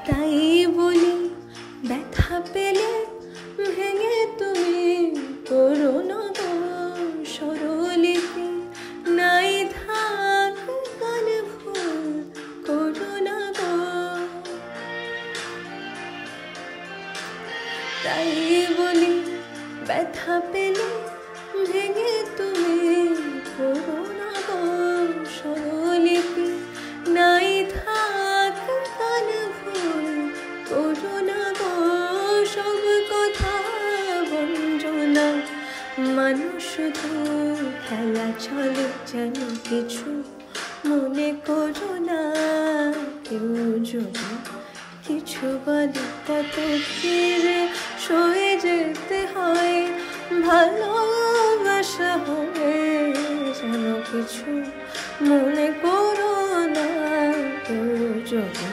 তাই বলি ব্যথা পেলে ভেঙে তুমি করো না গো স্বরলিপি, নাই থাক গান ভুল করো না গো। তাই বলি ব্যথা পেলে ভেঙে তুমি করো না গো স্বরলিপি, নাই থাক গান ভুল করো না গো। সব কথা বঞ্চনা মানুষ শুধু খেলা চলে যেন কিছু মনে করো না। কেউ যদি কিছু বলে কত ফিরে সয়ে যেতে হয়, ভালোবাসা হবে যেন কিছু মনে করো না। কেউ যদি